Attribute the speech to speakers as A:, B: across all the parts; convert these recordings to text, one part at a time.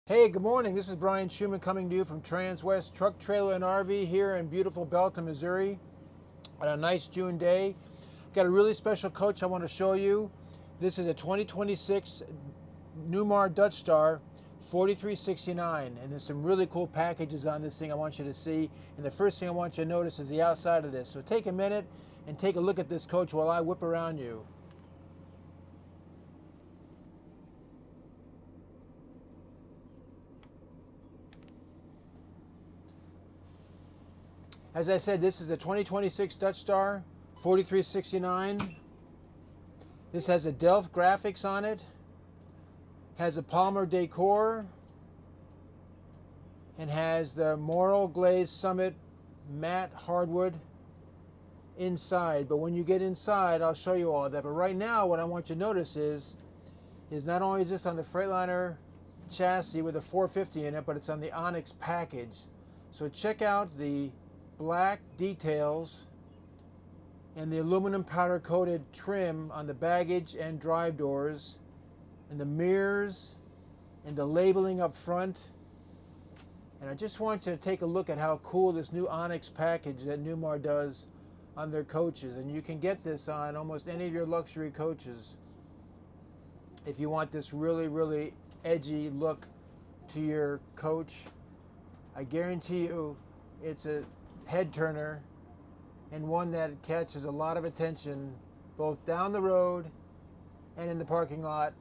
A: Hey, good morning. This is Brian Schumann coming to you from Transwest Truck, Trailer, and RV here in beautiful Belton, Missouri on a nice June day. Got a really special coach I want to show you. This is a 2026 Newmar Dutch Star 4369, and there's some really cool packages on this thing I want you to see. And the first thing I want you to notice is the outside of this. So take a minute and take a look at this coach while I whip around you. As I said, this is a 2026 Dutch Star 4369. This has a Delft graphics on it, has a Palmer decor, and has the Moral Glaze Summit matte hardwood inside. But when you get inside, I'll show you all that. But right now, what I want you to notice is not only is this on the Freightliner chassis with a 450 in it, but it's on the Onyx package. So check out the black details and the aluminum powder coated trim on the baggage and drive doors, and the mirrors and the labeling up front. And I just want you to take a look at how cool this new Onyx package that Newmar does on their coaches. And you can get this on almost any of your luxury coaches if you want this really edgy look to your coach. I guarantee you it's a head turner, and one that catches a lot of attention both down the road and in the parking lot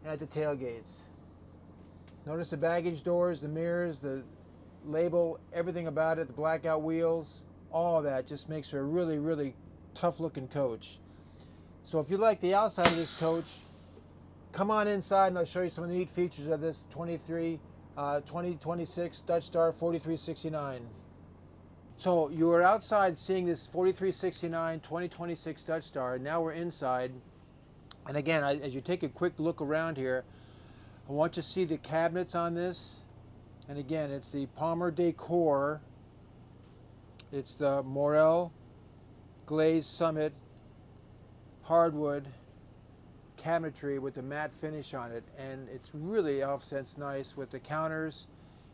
A: and at the tailgates. Notice the baggage doors, the mirrors, the label, everything about it, the blackout wheels, all of that just makes for a really tough looking coach. So if you like the outside of this coach, come on inside and I'll show you some of the neat features of this 2026 Dutch Star 4369. So you were outside seeing this 4369 2026 Dutch Star, and now we're inside. And again, as you take a quick look around here, I want you to see the cabinets on this. And again, it's the Palmer decor. It's the Morel Glaze Summit hardwood cabinetry with the matte finish on it. And it's really offsets nice with the counters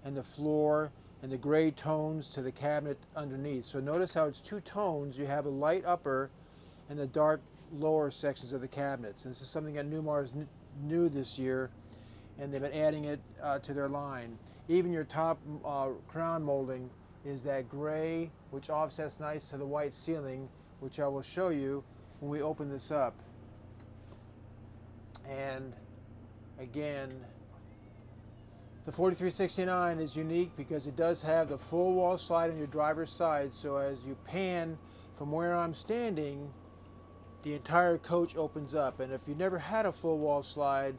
A: and the floor and the gray tones to the cabinet underneath. So notice how it's two tones. You have a light upper and the dark lower sections of the cabinets. And this is something that Newmar is new this year, and they've been adding it to their line. Even your top crown molding is that gray, which offsets nice to the white ceiling, which I will show you when we open this up. And again, the 4369 is unique because it does have the full wall slide on your driver's side. So as you pan from where I'm standing, the entire coach opens up. And if you never had a full wall slide,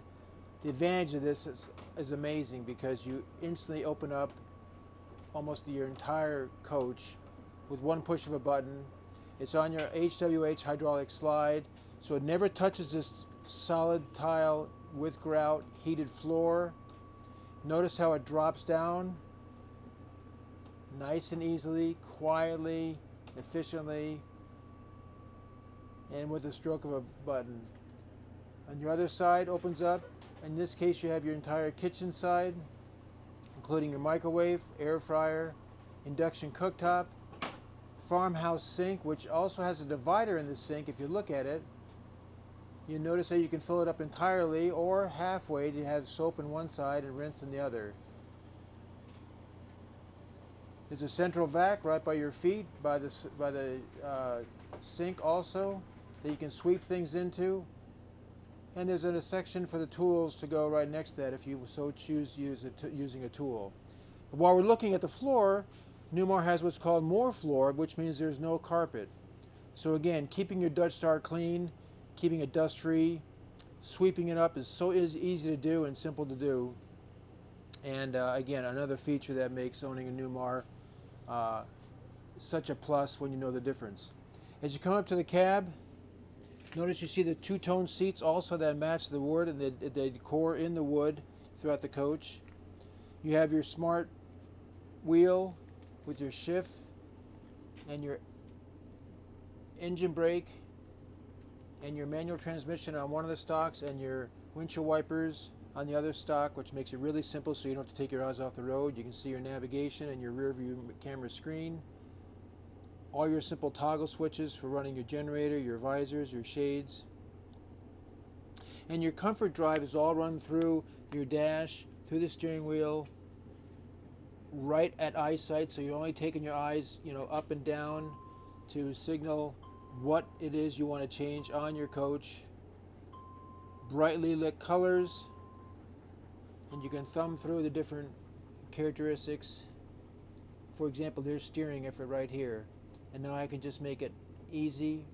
A: the advantage of this is amazing, because you instantly open up almost your entire coach with one push of a button. It's on your HWH hydraulic slide, so it never touches this solid tile with grout heated floor. Notice how it drops down nice and easily, quietly, efficiently, and with a stroke of a button. On your other side opens up. In this case, you have your entire kitchen side, including your microwave, air fryer, induction cooktop, farmhouse sink, which also has a divider in the sink. If you look at it, you notice that you can fill it up entirely or halfway to have soap in one side and rinse in the other. There's a central vac right by your feet, by the sink also, that you can sweep things into. And there's a section for the tools to go right next to that if you so choose using a tool. But while we're looking at the floor, Newmar has what's called More Floor, which means there's no carpet. So again, keeping your Dutch Star clean, keeping it dust-free, sweeping it up is easy to do and simple to do. And again, another feature that makes owning a Newmar such a plus when you know the difference. As you come up to the cab, notice you see the two-tone seats also that match the wood and the decor in the wood throughout the coach. You have your smart wheel with your shift and your engine brake and your manual transmission on one of the stalks, and your windshield wipers on the other stock, which makes it really simple so you don't have to take your eyes off the road. You can see your navigation and your rear view camera screen. All your simple toggle switches for running your generator, your visors, your shades. And your comfort drive is all run through your dash, through the steering wheel, right at eyesight, so you're only taking your eyes, up and down to signal what it is you want to change on your coach. Brightly lit colors, and you can thumb through the different characteristics. For example, there's steering effort right here, and now I can just make it easy,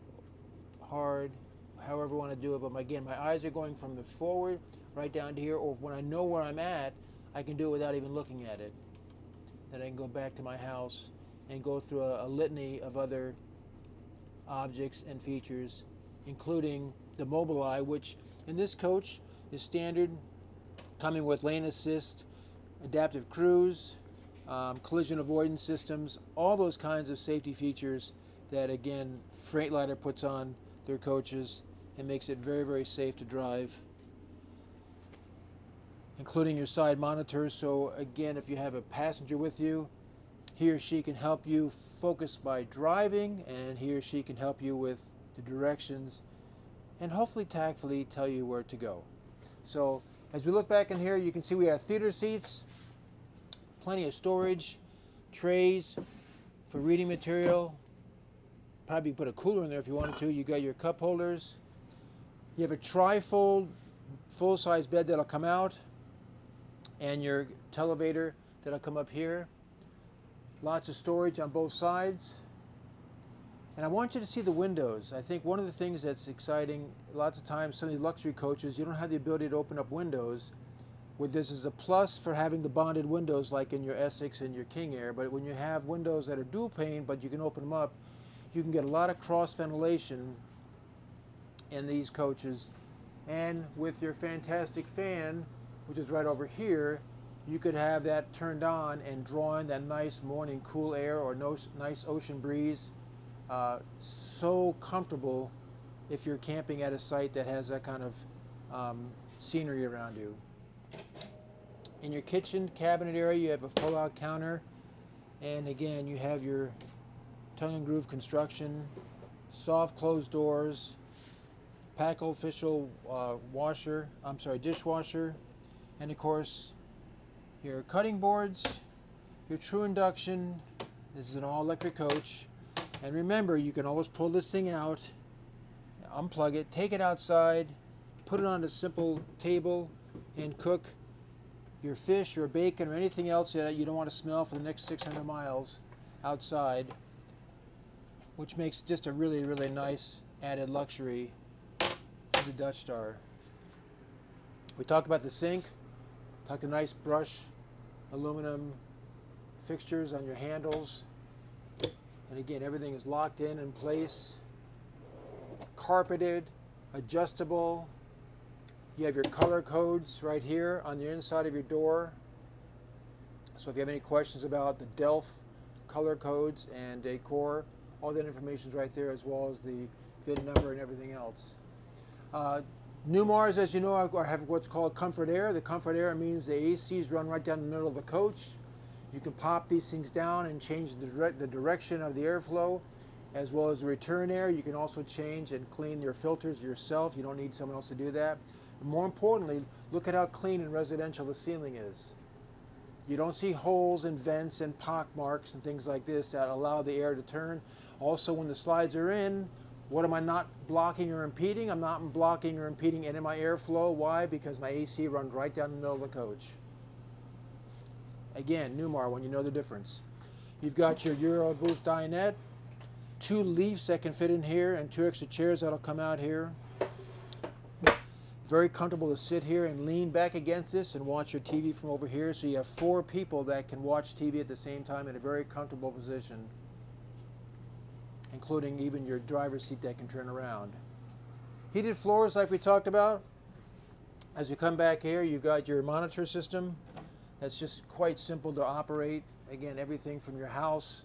A: hard, however I want to do it. But again, my eyes are going from the forward right down to here, or when I know where I'm at, I can do it without even looking at it. Then I can go back to my house and go through a litany of other objects and features, including the Mobileye, which in this coach is standard, coming with lane assist, adaptive cruise, collision avoidance systems, all those kinds of safety features that, again, Freightliner puts on their coaches and makes it very, very safe to drive, including your side monitors. So again, if you have a passenger with you, he or she can help you focus by driving, and he or she can help you with the directions and hopefully tactfully tell you where to go. So as we look back in here, you can see we have theater seats, plenty of storage, trays for reading material, probably put a cooler in there if you wanted to. You got your cup holders. You have a tri-fold full-size bed that'll come out, and your televator that'll come up here. Lots of storage on both sides. And I want you to see the windows. I think one of the things that's exciting, lots of times some of these luxury coaches, you don't have the ability to open up windows. With this is a plus for having the bonded windows like in your Essex and your King Air, but when you have windows that are dual pane but you can open them up, you can get a lot of cross ventilation in these coaches. And with your fantastic fan, which is right over here, you could have that turned on and draw in that nice morning cool air or nice ocean breeze. So comfortable if you're camping at a site that has that kind of scenery around you. In your kitchen cabinet area, you have a pull-out counter, and again, you have your tongue and groove construction, soft closed doors, Packle official dishwasher, and of course, your cutting boards, your true induction. This is an all-electric coach. And remember, you can always pull this thing out, unplug it, take it outside, put it on a simple table, and cook your fish or bacon or anything else that you don't want to smell for the next 600 miles outside, which makes just a really, really nice added luxury to the Dutch Star. We talked about the sink, talked a nice brush, aluminum fixtures on your handles. And again, everything is locked in place, carpeted, adjustable. You have your color codes right here on the inside of your door. So if you have any questions about the Delph color codes and decor, all that information is right there, as well as the VIN number and everything else. Newmars, as you know, have what's called comfort air. The comfort air means the ACs run right down the middle of the coach. You can pop these things down and change the direction of the airflow, as well as the return air. You can also change and clean your filters yourself. You don't need someone else to do that. But more importantly, look at how clean and residential the ceiling is. You don't see holes and vents and pock marks and things like this that allow the air to turn. Also, when the slides are in, what am I not blocking or impeding? I'm not blocking or impeding any of my airflow. Why? Because my AC runs right down the middle of the coach. Again, Newmar, when you know the difference. You've got your Euro booth dinette, 2 leaves that can fit in here, and 2 extra chairs that'll come out here. Very comfortable to sit here and lean back against this and watch your TV from over here. So you have 4 people that can watch TV at the same time in a very comfortable position, including even your driver's seat that can turn around. Heated floors like we talked about. As we come back here, you've got your monitor system. That's just quite simple to operate. Again, everything from your house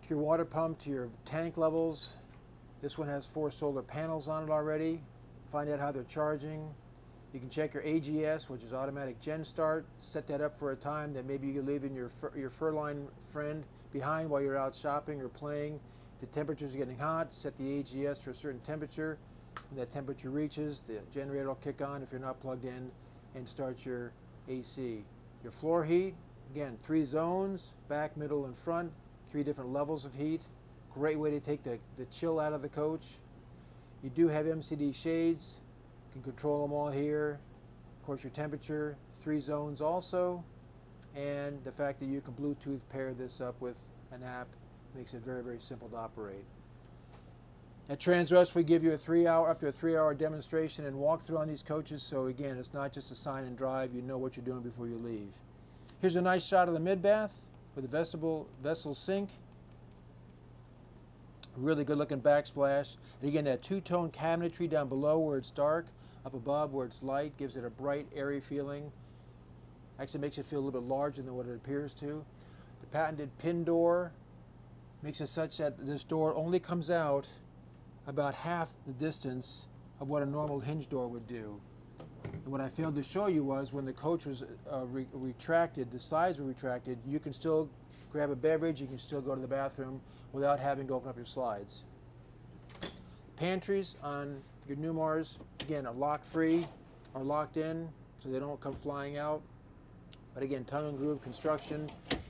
A: to your water pump to your tank levels. This one has 4 solar panels on it already. Find out how they're charging. You can check your AGS, which is automatic gen start. Set that up for a time that maybe you're leaving your furline friend behind while you're out shopping or playing. If the temperatures are getting hot, set the AGS for a certain temperature. When that temperature reaches, the generator will kick on if you're not plugged in and start your AC. Your floor heat, again, 3 zones, back, middle, and front, 3 different levels of heat. Great way to take the chill out of the coach. You do have MCD shades. You can control them all here. Of course, your temperature, 3 zones also. And the fact that you can Bluetooth pair this up with an app makes it very, very simple to operate. At Transwest, we give you up to a 3-hour demonstration and walkthrough on these coaches. So again, it's not just a sign and drive. You know what you're doing before you leave. Here's a nice shot of the mid-bath with a vessel sink. Really good looking backsplash. And again, that 2-tone cabinetry down below where it's dark, up above where it's light, gives it a bright, airy feeling. Actually makes it feel a little bit larger than what it appears to. The patented pin door makes it such that this door only comes out about half the distance of what a normal hinge door would do. And what I failed to show you was when the coach was retracted, the sides were retracted, you can still grab a beverage, you can still go to the bathroom without having to open up your slides. Pantries on your Newmars, again, are lock-free or locked in so they don't come flying out. But again, tongue and groove construction,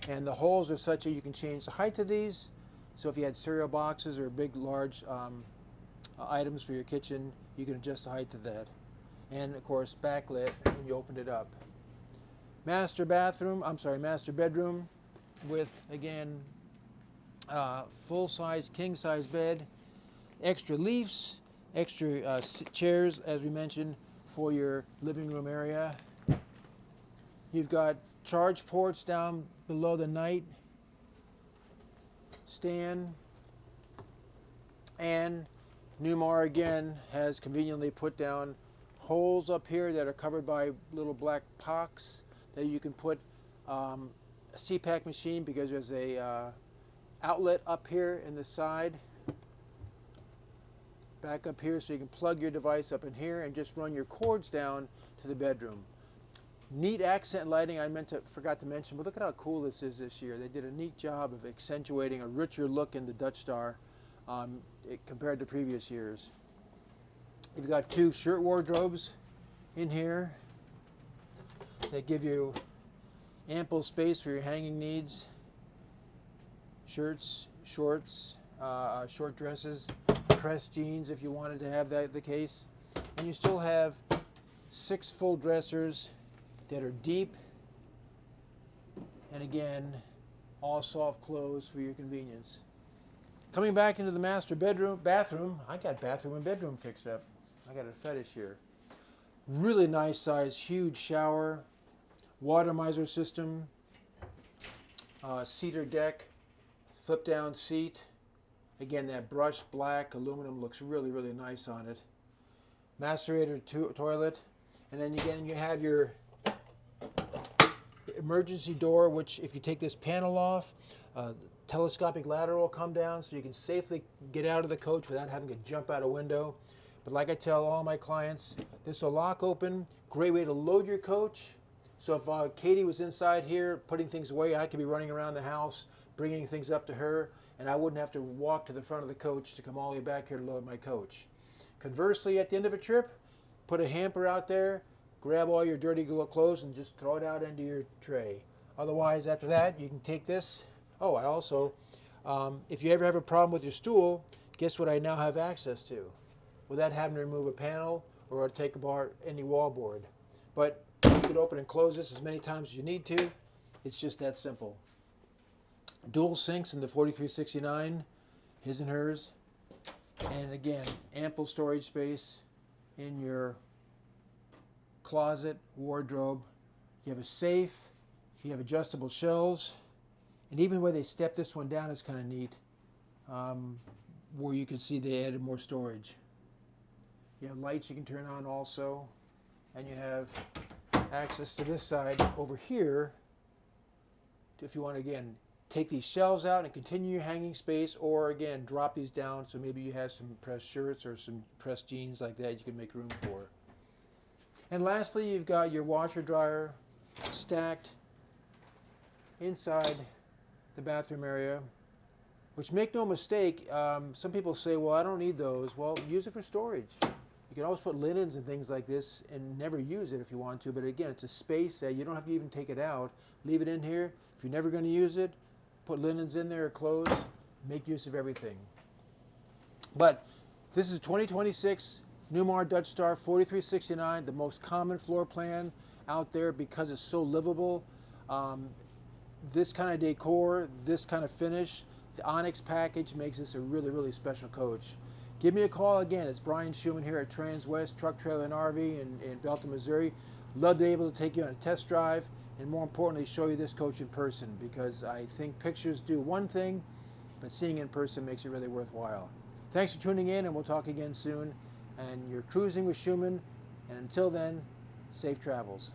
A: and the holes are such that you can change the height of these. So if you had cereal boxes or big, large items for your kitchen, you can adjust the height to that. And of course, backlit when you opened it up. Master bedroom with, again, full-size, king-size bed, extra leaves, extra chairs, as we mentioned, for your living room area. You've got charge ports down below the night stand. And Newmar, again, has conveniently put down holes up here that are covered by little black pocks that you can put a CPAP machine, because there's a outlet up here in the side, back up here, so you can plug your device up in here and just run your cords down to the bedroom. Neat accent lighting, forgot to mention, but look at how cool this is this year. They did a neat job of accentuating a richer look in the Dutch Star compared to previous years. You've got 2 shirt wardrobes in here that give you ample space for your hanging needs. Shirts, shorts, short dresses, pressed jeans if you wanted to have that the case. And you still have 6 full dressers that are deep, and again, all soft close for your convenience. Coming back into the master bathroom, I got bathroom and bedroom fixed up. I got a fetish here. Really nice size, huge shower, water miser system, cedar deck, flip down seat. Again, that brushed black aluminum looks really, really nice on it. Macerator toilet, and then again you have your emergency door, which if you take this panel off, telescopic ladder will come down so you can safely get out of the coach without having to jump out a window. But like I tell all my clients, this will lock open, great way to load your coach. So if Katie was inside here putting things away, I could be running around the house, bringing things up to her, and I wouldn't have to walk to the front of the coach to come all the way back here to load my coach. Conversely, at the end of a trip, put a hamper out there, grab all your dirty clothes and just throw it out into your tray. Otherwise, after that, you can take this. Oh, I also, if you ever have a problem with your stool, guess what I now have access to, without having to remove a panel or take apart any wallboard. But you can open and close this as many times as you need to. It's just that simple. Dual sinks in the 4369, his and hers. And again, ample storage space in your closet, wardrobe. You have a safe, you have adjustable shelves, and even the way they step this one down is kind of neat, where you can see they added more storage. You have lights you can turn on also, and you have access to this side over here if you want to, again, take these shelves out and continue your hanging space, or again, drop these down so maybe you have some pressed shirts or some pressed jeans like that you can make room for. And lastly, you've got your washer dryer stacked inside the bathroom area, which, make no mistake, some people say, well, I don't need those. Well, use it for storage. You can always put linens and things like this and never use it if you want to, but again, it's a space that you don't have to even take it out. Leave it in here. If you're never going to use it, put linens in there or clothes. Make use of everything. But this is a 2026 Newmar Dutch Star 4369, the most common floor plan out there because it's so livable. This kind of decor, this kind of finish, the Onyx package makes this a really, really special coach. Give me a call again. It's Brian Schumann here at Transwest Truck, Trailer, and RV in Belton, Missouri. Love to be able to take you on a test drive and, more importantly, show you this coach in person, because I think pictures do one thing, but seeing it in person makes it really worthwhile. Thanks for tuning in, and we'll talk again soon. And you're cruising with Schumann, and until then, safe travels.